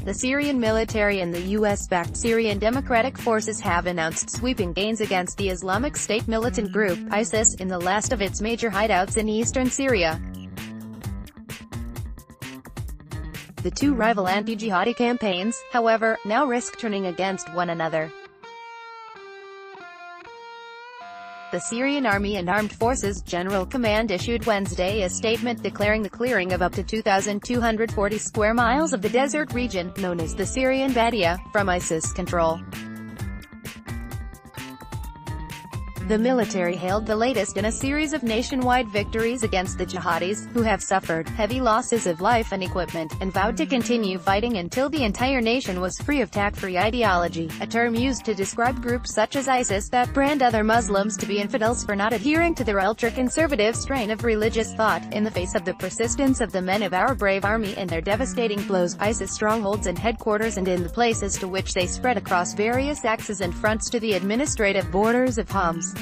The Syrian military and the US-backed Syrian Democratic Forces have announced sweeping gains against the Islamic State militant group, ISIS, in the last of its major hideouts in eastern Syria. The two rival anti-jihadi campaigns, however, now risk turning against one another. The Syrian Army and Armed Forces General Command issued Wednesday a statement declaring the clearing of up to 2,240 square miles of the desert region, known as the Syrian Badia, from ISIS control. The military hailed the latest in a series of nationwide victories against the jihadis, who have suffered heavy losses of life and equipment, and vowed to continue fighting until the entire nation was free of attack-free ideology, a term used to describe groups such as ISIS that brand other Muslims to be infidels for not adhering to their ultra-conservative strain of religious thought. In the face of the persistence of the men of our brave army and their devastating blows, ISIS strongholds and headquarters and in the places to which they spread across various axes and fronts to the administrative borders of Homs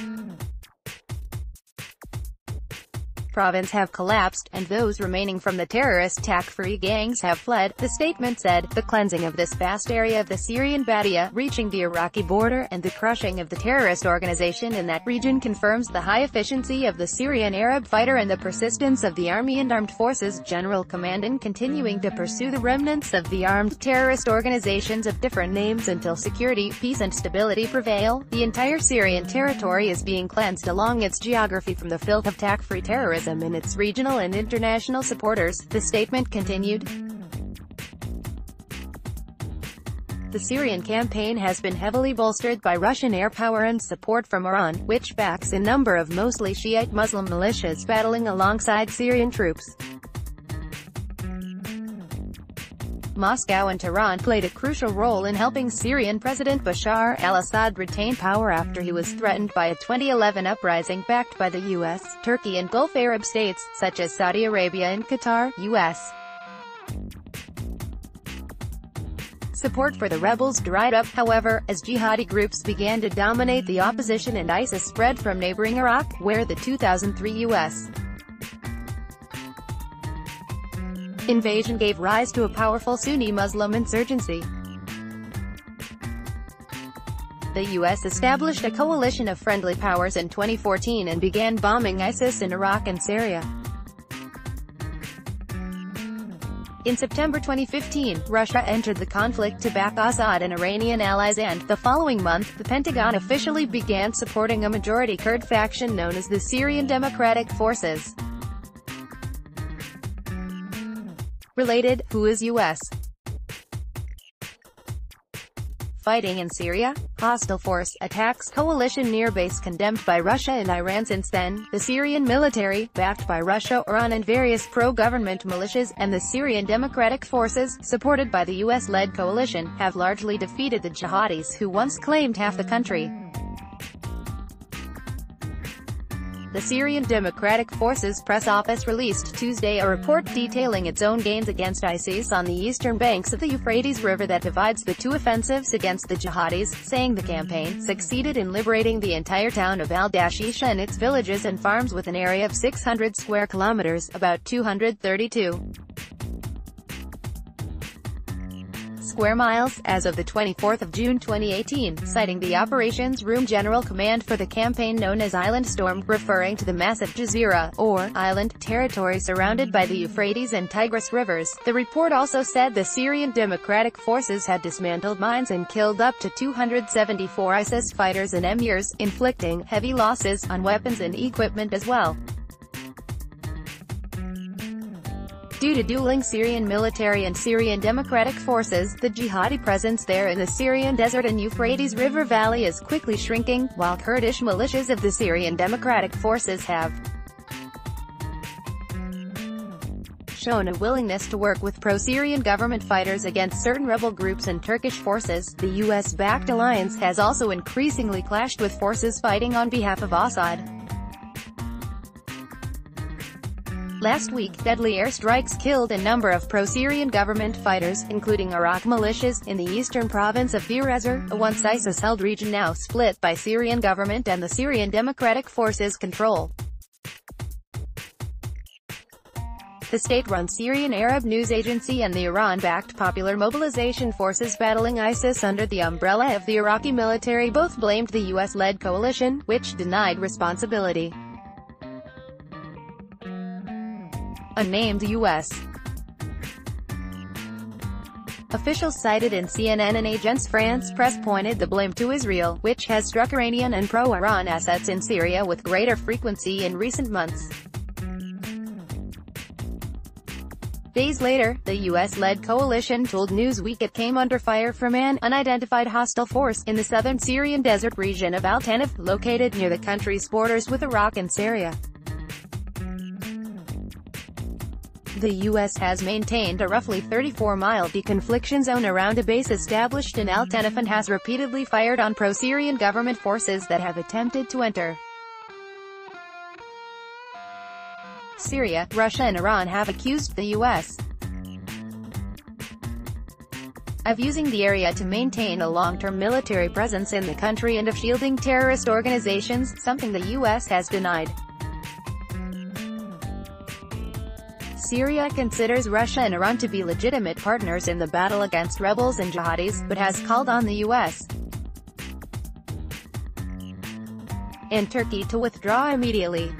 province have collapsed, and those remaining from the terrorist attack-free gangs have fled, the statement said. The cleansing of this vast area of the Syrian Badia, reaching the Iraqi border, and the crushing of the terrorist organization in that region confirms the high efficiency of the Syrian Arab fighter and the persistence of the Army and Armed Forces General Command in continuing to pursue the remnants of the armed terrorist organizations of different names until security, peace and stability prevail. The entire Syrian territory is being cleansed along its geography from the filth of attack-free terrorism and its regional and international supporters, the statement continued. The Syrian campaign has been heavily bolstered by Russian air power and support from Iran, which backs a number of mostly Shiite Muslim militias battling alongside Syrian troops. Moscow and Tehran played a crucial role in helping Syrian President Bashar al-Assad retain power after he was threatened by a 2011 uprising backed by the US, Turkey and Gulf Arab states, such as Saudi Arabia and Qatar. US support for the rebels dried up, however, as jihadi groups began to dominate the opposition and ISIS spread from neighboring Iraq, where the 2003 U.S. invasion gave rise to a powerful Sunni Muslim insurgency. The U.S. established a coalition of friendly powers in 2014 and began bombing ISIS in Iraq and Syria. In September 2015, Russia entered the conflict to back Assad and Iranian allies, and, the following month, the Pentagon officially began supporting a majority Kurd faction known as the Syrian Democratic Forces. Related, who is U.S. fighting in Syria? Hostile force attacks coalition near base condemned by Russia and Iran. Since then, the Syrian military, backed by Russia, Iran and various pro-government militias, and the Syrian Democratic Forces, supported by the US-led coalition, have largely defeated the jihadis who once claimed half the country. The Syrian Democratic Forces press office released Tuesday a report detailing its own gains against ISIS on the eastern banks of the Euphrates River that divides the two offensives against the jihadis, saying the campaign succeeded in liberating the entire town of al-Dashisha and its villages and farms with an area of 600 square kilometers, about 232 square miles, as of the 24th of June 2018, citing the Operations Room General Command for the campaign known as Island Storm, referring to the massive Jazeera, or island, territory surrounded by the Euphrates and Tigris rivers. The report also said the Syrian Democratic Forces had dismantled mines and killed up to 274 ISIS fighters and emirs, inflicting heavy losses on weapons and equipment as well. Due to dueling Syrian military and Syrian Democratic Forces, the jihadi presence there in the Syrian desert and Euphrates River Valley is quickly shrinking, while Kurdish militias of the Syrian Democratic Forces have shown a willingness to work with pro-Syrian government fighters against certain rebel groups and Turkish forces. The US-backed alliance has also increasingly clashed with forces fighting on behalf of Assad. Last week, deadly airstrikes killed a number of pro-Syrian government fighters, including Iraq militias, in the eastern province of Bir Ezzar, a once ISIS-held region now split by Syrian government and the Syrian Democratic Forces control. the state-run Syrian Arab news agency and the Iran-backed Popular Mobilization Forces battling ISIS under the umbrella of the Iraqi military both blamed the U.S.-led coalition, which denied responsibility. Unnamed U.S. officials cited in CNN and Agence France Presse pointed the blame to Israel, which has struck Iranian and pro-Iran assets in Syria with greater frequency in recent months. Days later, the U.S.-led coalition told Newsweek it came under fire from an unidentified hostile force in the southern Syrian desert region of Al-Tanf, located near the country's borders with Iraq and Syria. The U.S. has maintained a roughly 34-mile deconfliction zone around a base established in Al-Tanf and has repeatedly fired on pro-Syrian government forces that have attempted to enter Syria. Russia and Iran have accused the U.S. of using the area to maintain a long-term military presence in the country and of shielding terrorist organizations, something the U.S. has denied. Syria considers Russia and Iran to be legitimate partners in the battle against rebels and jihadis, but has called on the U.S. and Turkey to withdraw immediately.